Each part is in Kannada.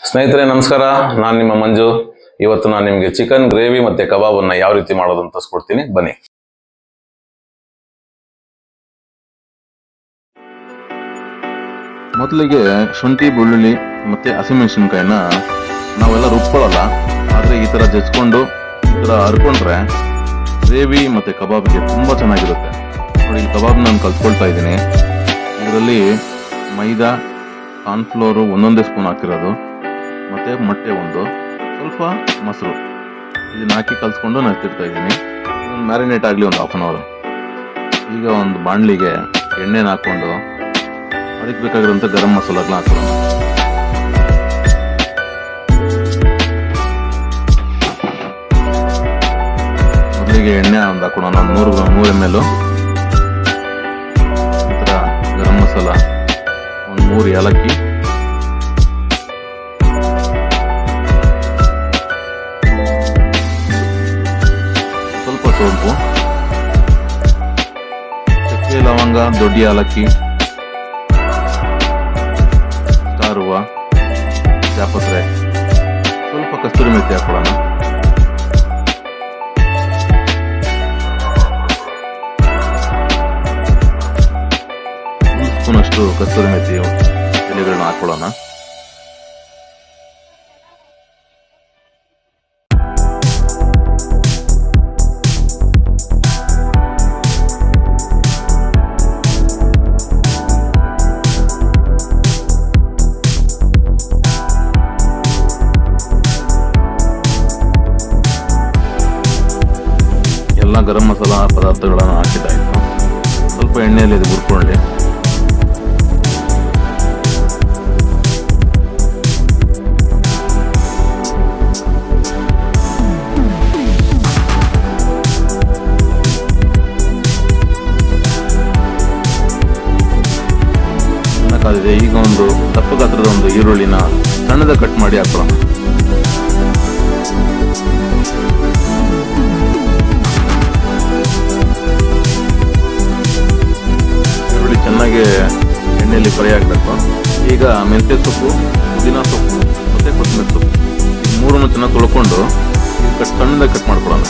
ಸ್ನೇಹಿತರೆ ನಮಸ್ಕಾರ, ನಾನು ನಿಮ್ಮ ಮಂಜು. ಇವತ್ತು ನಾನು ನಿಮಗೆ ಚಿಕನ್ ಗ್ರೇವಿ ಮತ್ತೆ ಕಬಾಬನ್ನ ಯಾವ ರೀತಿ ಮಾಡೋದು ಅಂತ ತೋರಿಸ್ಕೊಡ್ತೀನಿ, ಬನ್ನಿ. ಮೊದಲಿಗೆ ಶುಂಠಿ, ಬೆಳ್ಳುಳ್ಳಿ ಮತ್ತೆ ಹಸಿಮೆಣಸಿನ್ಕಾಯಿನ ನಾವೆಲ್ಲ ರುಬ್ಕೊಳ್ಳಲ್ಲ, ಆದರೆ ಈ ಥರ ಜಜ್ಕೊಂಡು ಈ ಥರ ಹರ್ಕೊಂಡ್ರೆ ಗ್ರೇವಿ ಮತ್ತೆ ಕಬಾಬ್ಗೆ ತುಂಬ ಚೆನ್ನಾಗಿರುತ್ತೆ. ನೋಡಿ, ಈ ಕಬಾಬ್ ನಾನು ಕಲ್ತ್ಕೊಳ್ತಾ ಇದ್ದೀನಿ. ಇದರಲ್ಲಿ ಮೈದಾ, ಕಾರ್ನ್ಫ್ಲೋರು ಒಂದೊಂದೇ ಸ್ಪೂನ್ ಹಾಕಿರೋದು, ಮತ್ತು ಮೊಟ್ಟೆ ಒಂದು, ಸ್ವಲ್ಪ ಮೊಸರು, ಇದನ್ನ ಹಾಕಿ ಕಲಿಸ್ಕೊಂಡು ನಾನು ಎತ್ತಿಡ್ತಾ ಇದ್ದೀನಿ. ಇದನ್ನು ಮ್ಯಾರಿನೇಟ್ ಆಗಲಿ ಒಂದು 1/2 ಅವರ್. ಈಗ ಒಂದು ಬಾಣಲಿಗೆ ಎಣ್ಣೆನ ಹಾಕ್ಕೊಂಡು ಅದಕ್ಕೆ ಬೇಕಾಗಿರೋಂಥ ಗರಂ ಮಸಾಲಾಗಳನ್ನ ಹಾಕೋಣ. ಮೊದಲಿಗೆ ಎಣ್ಣೆ ಒಂದು ಹಾಕೋಣ, 100 ml. ನಂತರ ಗರಂ ಮಸಾಲ, ಒಂದು 3 ಏಲಕ್ಕಿ, ಸ್ವಲ್ಪ ಸೋಂಪು, ಚಕ್ಕೆ, ಲವಂಗ, ದೊಡ್ಡ ಏಲಕ್ಕಿ, ಸ್ಟಾರ್ ಹೂವು, ಜಾಪತ್ರೆ, ಸ್ವಲ್ಪ ಕಸ್ತೂರಿ ಮೆಥಿ ಹಾಕೊಳ್ಳೋಣ. ಒಂದು ಸ್ಪೂನಷ್ಟು ಕಸ್ತೂರಿ ಮೆಥಿ ಎಲೆಗಳನ್ನ ಹಾಕೊಳ್ಳೋಣ. ಎಲ್ಲ ಗರಂ ಮಸಾಲ ಪದಾರ್ಥಗಳನ್ನು ಹಾಕಿದ್ದಾಯಿತು. ಸ್ವಲ್ಪ ಎಣ್ಣೆಯಲ್ಲಿ ಇದು ಹುರ್ಕೊಳ್ಳಿ. ಚೆನ್ನಾಗಿದೆ. ಈಗ ಒಂದು ದಪ್ಪ ಗಾತ್ರದ ಒಂದು ಈರುಳ್ಳಿನ ಸಣ್ಣದ ಕಟ್ ಮಾಡಿ ಹಾಕೋಣ. ಚೆನ್ನಾಗಿ ಎಣ್ಣೆಯಲ್ಲಿ ಫ್ರೈ ಆಗಬೇಕು. ಈಗ ಮೆಂತ್ಯ ಸೊಪ್ಪು, ಪುದೀನ ಸೊಪ್ಪು ಮತ್ತು ಕೊತ್ತಂಬರಿ ಸೊಪ್ಪು, ಈ ಮೂರನ್ನು ಚೆನ್ನಾಗಿ ತೊಳ್ಕೊಂಡು ಸಣ್ಣದಾಗಿ ಕಟ್ ಮಾಡ್ಕೊಳ್ಳೋಣ.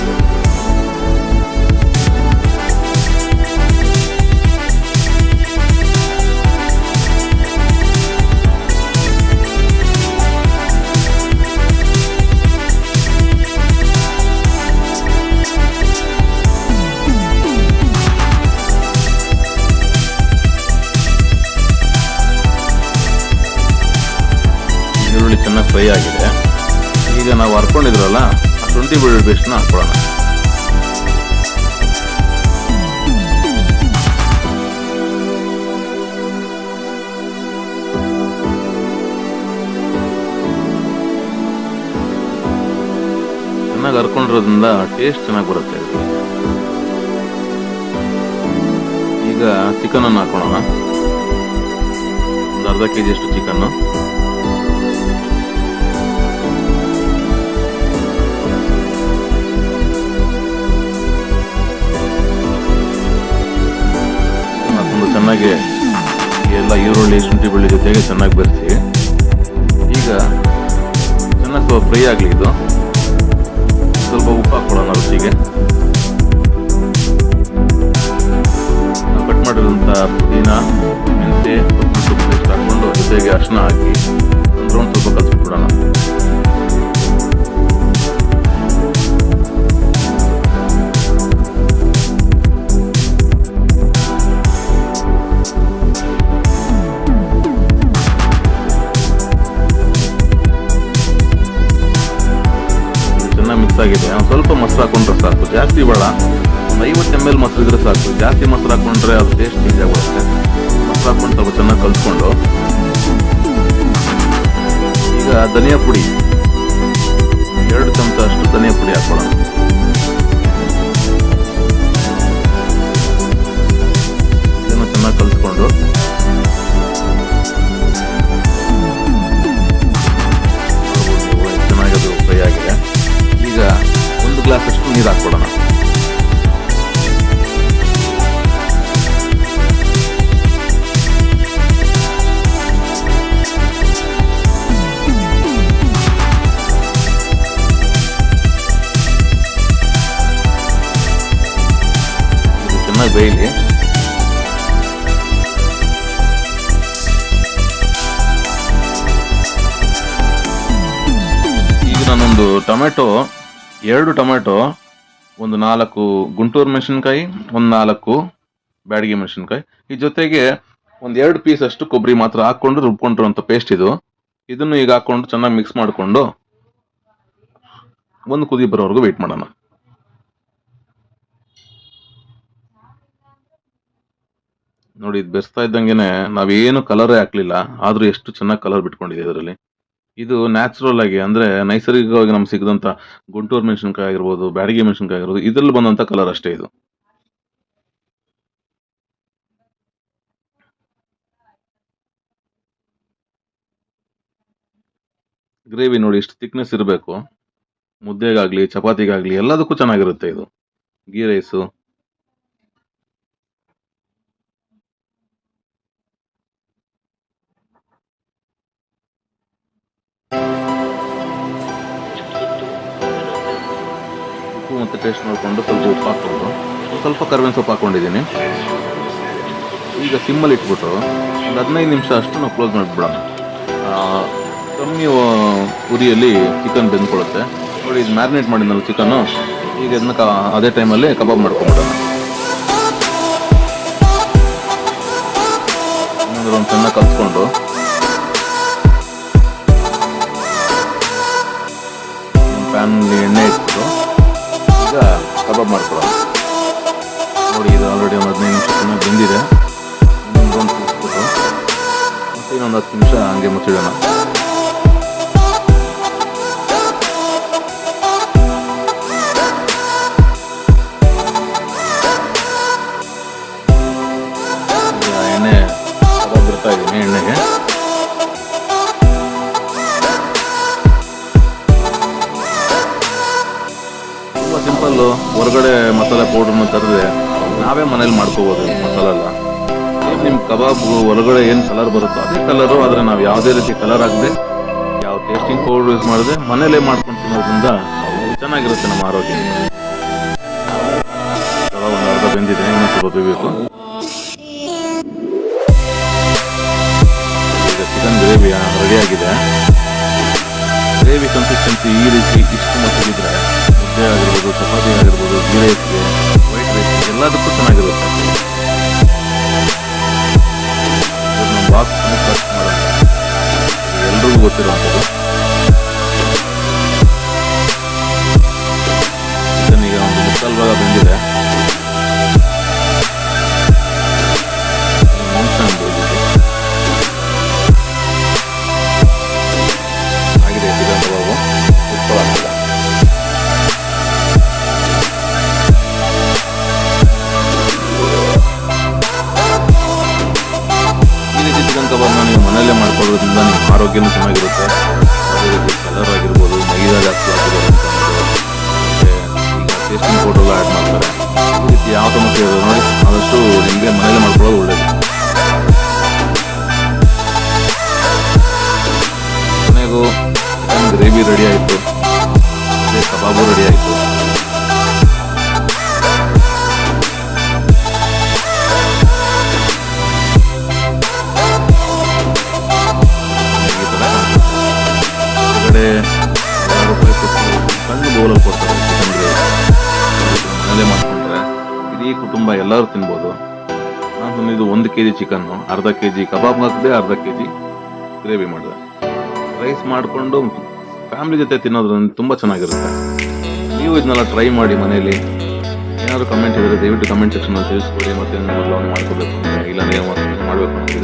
ಚೆನ್ನಾಗಿ ಫ್ರೈ ಆಗಿದೆ. ಈಗ ನಾವು ಹರ್ಕೊಂಡಿದ್ರಲ್ಲ ಆ ಶುಂಠಿ ಬೆಳ್ಳುಳ್ಳಿ ಪೇಸ್ಟ್ನ ಹಾಕೊಳ್ಳೋಣ. ಚೆನ್ನಾಗಿ ಹರ್ಕೊಂಡಿರೋದ್ರಿಂದ ಟೇಸ್ಟ್ ಚೆನ್ನಾಗಿ ಬರುತ್ತೆ. ಈಗ ಚಿಕನ್ ಅನ್ನು ಹಾಕೊಳ್ಳೋಣ. ಒಂದು ಅರ್ಧ kg ಅಷ್ಟು ಚಿಕನ್ನು. ಚೆನ್ನಾಗಿ ಎಲ್ಲ ಈರುಳ್ಳಿ, ಶುಂಠಿ ಬೆಳ್ಳುಳ್ಳಿ ಜೊತೆಗೆ ಚೆನ್ನಾಗಿ ಬೆರೆಸಿ. ಈಗ ಚೆನ್ನಾಗಿ ಫ್ರೈ ಆಗಲಿ. ಇದು ಸ್ವಲ್ಪ ಉಪ್ಪು ಹಾಕೊಳ್ಳೋಣ ರುಚಿಗೆ. ನಾವು ಕಟ್ ಮಾಡಿರೋಂಥ ಪುದೀನ, ಮೆಂತೆ, ಕೊತ್ತಂಬರಿ ಸೊಪ್ಪು ಪೇಸ್ಟ್ ಹಾಕ್ಕೊಂಡು ಜೊತೆಗೆ ಅರಿಶಿನ ಹಾಕಿ ಒಂದು ರೌಂಡ್ ಸ್ವಲ್ಪ ಕಲಿಸ್ಬಿಡೋಣ. ಮಿಕ್ಸ್ ಆಗಿದೆ. ಸ್ವಲ್ಪ ಮೊಸರು ಹಾಕೊಂಡ್ರೆ ಸಾಕು, ಜಾಸ್ತಿ ಬೇಡ. ಒಂದು 50 ml ಮೊಸರು ಇದ್ರೆ ಸಾಕು. ಜಾಸ್ತಿ ಮೊಸರು ಹಾಕೊಂಡ್ರೆ ಅದು ಟೇಸ್ಟ್ ಚೇಂಜ್ ಆಗುತ್ತೆ. ಮೊಸರು ಹಾಕೊಂಡು ಸ್ವಲ್ಪ ಚೆನ್ನಾಗಿ ಕಲಿಸ್ಕೊಂಡು ಈಗ ಧನಿಯಾ ಪುಡಿ 2 ಚಮಚ ಅಷ್ಟು ಧನಿಯಾ ಪುಡಿ ಹಾಕೊಳ್ಳೋಣ. ಇದನ್ನು ಚೆನ್ನಾಗಿ ಕಲಿಸ್ಕೊಂಡು ಚೆನ್ನಾಗಿ ಅದು ಫ್ರೈ ಆಗಿದೆ. ಈಗ 1 ಗ್ಲಾಸ್ ಅಷ್ಟು ನೀರು ಹಾಕ್ಕೊಡೋಣ. ಬೇಯಲಿ. ಈಗ ನಾನೊಂದು ಟೊಮೆಟೊ, 2 ಟೊಮೆಟೊ, ಒಂದು 4 ಗುಂಟೂರು ಮೆಣಸಿನ್ಕಾಯಿ, ಒಂದು 4 ಬ್ಯಾಡಗಿ ಮೆಣಸಿನ್ಕಾಯಿ, ಈ ಜೊತೆಗೆ ಒಂದು 2 ಪೀಸ್ ಅಷ್ಟು ಕೊಬ್ಬರಿ ಮಾತ್ರ ಹಾಕೊಂಡು ರುಬ್ಕೊಂಡಿರುವಂಥ ಪೇಸ್ಟ್ ಇದು. ಇದನ್ನು ಈಗ ಹಾಕೊಂಡು ಚೆನ್ನಾಗಿ ಮಿಕ್ಸ್ ಮಾಡಿಕೊಂಡು ಒಂದು ಕುದಿ ಬರೋವರೆಗೂ ವೆಯ್ಟ್ ಮಾಡೋಣ. ನೋಡಿ, ಇದು ಬೆರೆಸ್ತಾ ಇದ್ದಂಗೆನೆ ನಾವೇನು ಕಲರೇ ಹಾಕ್ಲಿಲ್ಲ, ಆದ್ರೂ ಎಷ್ಟು ಚೆನ್ನಾಗಿ ಕಲರ್ ಬಿಟ್ಕೊಂಡಿದೆ ಇದರಲ್ಲಿ. ಇದು ನ್ಯಾಚುರಲ್ ಆಗಿ, ಅಂದ್ರೆ ನೈಸರ್ಗಿಕವಾಗಿ ನಮ್ಗೆ ಸಿಗದಂತ ಗುಂಟೂರು ಮೆಣಸಿನ್ಕಾಯಿ ಆಗಿರ್ಬೋದು, ಬ್ಯಾಡಗಿ ಮೆಣಸಿನ್ಕಾಯಿ ಆಗಿರ್ಬೋದು, ಇದ್ರಲ್ಲಿ ಬಂದಂತ ಕಲರ್ ಅಷ್ಟೇ ಇದು. ಗ್ರೇವಿ ನೋಡಿ ಇಷ್ಟು ಥಿಕ್ನೆಸ್ ಇರಬೇಕು. ಮುದ್ದೆಗಾಗ್ಲಿ, ಚಪಾತಿಗಾಗ್ಲಿ ಎಲ್ಲದಕ್ಕೂ ಚೆನ್ನಾಗಿರುತ್ತೆ ಇದು. ಗೀ ರೈಸು, ಉಪ್ಪು ಮತ್ತೆ ಟೇಸ್ಟ್ ಮಾಡಿಕೊಂಡು ಸ್ವಲ್ಪ ಉಪ್ಪು ಹಾಕ್ಕೊಂಡು ಸ್ವಲ್ಪ ಕರಿಬೇವಿನ ಸೊಪ್ಪು ಹಾಕೊಂಡಿದ್ದೀನಿ. ಈಗ ಸಿಮ್ಮಲ್ಲಿ ಇಟ್ಬಿಟ್ಟು ಒಂದು 15 ನಿಮಿಷ ಅಷ್ಟು ನಾವು ಕ್ಲೋಸ್ ಮಾಡಿಬಿಡೋಣ. ಕಮ್ಮಿ ಉರಿಯಲ್ಲಿ ಚಿಕನ್ ಬೆಂದ್ಕೊಳ್ಳುತ್ತೆ. ನೋಡಿ, ಇದು ಮ್ಯಾರಿನೇಟ್ ಮಾಡಿದ್ನಲ್ಲ ಚಿಕನ್ನು, ಈಗ ಇದನ್ನ ಅದೇ ಟೈಮಲ್ಲಿ ಕಬಾಬ್ ಮಾಡ್ಕೊಂಡ್ಬಿಡೋಣ. ಏನಾದರೂ ಒಂದು ಚೆನ್ನಾಗಿ ಕಲಿಸ್ಕೊಂಡು ಪ್ಯಾನಲ್ಲಿ ಎಣ್ಣೆ ಇಟ್ಬಿಟ್ಟು ಈಗ ಕಬಾಬ್ ಮಾಡ್ಕೊಳ್ಳೋಣ. ನೋಡಿ, ಇದು ಆಲ್ರೆಡಿ ಒಂದು 15 ನಿಮಿಷ ಚೆನ್ನಾಗಿ ಬೆಂದಿದೆ. ಇನ್ನೊಂದು ರೌಂಡ್ ಕೂರಿಸ್ಬಿಟ್ಟು ಮತ್ತೆ ಇನ್ನೊಂದು 10 ನಿಮಿಷ ಹಂಗೆ ಮುಚ್ಚಿಡೋಣ. ಎಣ್ಣೆ ಕಬಾಬ್ ಬಿಡ್ತಾ ಇದ್ದೀನಿ ಎಣ್ಣೆಗೆ. ತುಂಬ ಸಿಂಪಲ್ಲು. ಹೊರಗಡೆ ಮಸಾಲೆ ಪೌಡ್ರನ್ನ ತರದೆ ನಾವೇ ಮನೇಲಿ ಮಾಡ್ಕೋಬೋದು ಮಸಾಲೆ ಎಲ್ಲ. ನಿಮ್ಮ ಕಬಾಬ್ ಹೊರಗಡೆ ಏನು ಕಲರ್ ಬರುತ್ತೋ ಅದೇ ಕಲರು, ಆದರೆ ನಾವು ಯಾವುದೇ ರೀತಿ ಕಲರ್ ಆಗದೆ, ಯಾವ ಟೇಸ್ಟಿಂಗ್ ಪೌಡರ್ ಯೂಸ್ ಮಾಡದೆ ಮನೇಲೇ ಮಾಡ್ಕೊಂಡು ತಿನ್ನೋದ್ರಿಂದ ಚೆನ್ನಾಗಿರುತ್ತೆ ನಮ್ಮ ಆರೋಗ್ಯ. ಕಬಾಬ್ ಒಂದು ಅರ್ಧ ಬೆಂದಿದೆ, ಇನ್ನೂ ಸ್ವಲ್ಪ ಬೇಯಬೇಕು. ಈಗ ಚಿಕನ್ ಗ್ರೇವಿ ರೆಡಿಯಾಗಿದೆ. ಗ್ರೇವಿ ಕನ್ಸಿಸ್ಟೆನ್ಸಿ ಈ ರೀತಿ ಇಷ್ಟು ಮಟ್ಟಿಗಿದ್ರೆ ಮುದ್ದೆ ಆಗಿರ್ಬೋದು, ಚಪಾತಿ ಆಗಿರ್ಬೋದು, ಗೀ ರೈಸ್ಗೆ, ವೈಟ್ ರೈಸ್ಗೆ ಎಲ್ಲದಕ್ಕೂ ಚೆನ್ನಾಗಿರುತ್ತೆ. ನಮ್ಮ ಬಾಕ್ಸ್ ಕಟ್ ಮಾಡೋಣ, ಎಲ್ರಿಗೂ ಗೊತ್ತಿರುವಂಥದ್ದು. ಚಿಕನ್ ಈಗ ಒಂದು 3/4 ಭಾಗ ಬೆಂದಿದೆ. ಆಗಿದೆ ಚಿಕನ್ ಕಬಾಬು. ಉತ್ಕೊಳ್ಳೋಣ. ಚಿಕನ್ ಕಬಾಬ್ನ ನೀವು ಮನೆಯಲ್ಲೇ ಮಾಡ್ಕೊಳ್ಳೋದ್ರಿಂದ ನಿಮ್ಮ ಆರೋಗ್ಯನೂ ಚೆನ್ನಾಗಿರುತ್ತೆ. ಅದೇ ರೀತಿ ಕಲರ್ ಆಗಿರ್ಬೋದು, ಮೈದಾ ಜಾಸ್ತಿ ಆಗಿರೋದು ಅಂತ ಮತ್ತು ಈಗ ಟೇಸ್ಟಿಂಗ್ ಪೌಡರ್ ಆ್ಯಡ್ ಮಾಡ್ತಾರೆ. ಈ ರೀತಿ ಯಾವ ಸಮಸ್ಯೆ ಇರೋದು ನೋಡಿ, ಆದಷ್ಟು ನಿಮಗೆ ಮನೆಯಲ್ಲೇ ಮಾಡ್ಕೊಳ್ಳೋದು ಒಳ್ಳೆಯದು. ಕೊನೆಗೂ ಚಿಕನ್ ಗ್ರೇವಿ ರೆಡಿ ಆಯಿತು, ಅದೇ ಕಬಾಬು ರೆಡಿ ಆಯಿತು. ಹೊರಗಡೆ ₹1,000 ಕೊಟ್ಟು ಸಣ್ಣ ಬೌಲಲ್ಲಿ ಕೊಡ್ತಾರೆ ಚಿಕನ್ ಗ್ರೇವಿ. ಮನೇಲೆ ಮಾಡ್ಕೊಂಡ್ರೆ ಇಡೀ ಕುಟುಂಬ ಎಲ್ಲರೂ ತಿನ್ಬೋದು. ನಾನು ಇದು 1 kg ಚಿಕನ್ನು, ಅರ್ಧ kg ಕಬಾಬ್ ಹಾಕಿದೆ, ಅರ್ಧ kg ಗ್ರೇವಿ ಮಾಡಿದೆ. ರೈಸ್ ಮಾಡಿಕೊಂಡು ಫ್ಯಾಮಿಲಿ ಜೊತೆ ತಿನ್ನೋದ್ರಿಂದ ತುಂಬ ಚೆನ್ನಾಗಿರುತ್ತೆ. ನೀವು ಇದನ್ನೆಲ್ಲ ಟ್ರೈ ಮಾಡಿ ಮನೇಲಿ. ಏನಾದರೂ ಕಮೆಂಟ್ ಇದ್ದರೆ ದಯವಿಟ್ಟು ಕಮೆಂಟ್ ಸೆಕ್ಷನಲ್ಲಿ ತಿಳಿಸ್ಕೊಡಿ. ಮತ್ತೆ ಬದಲಾವಣೆ ಮಾಡ್ಕೋಬೇಕು ಅಂದರೆ, ಇಲ್ಲ ನೀವು ಮಾಡಬೇಕು ಅಂದರೆ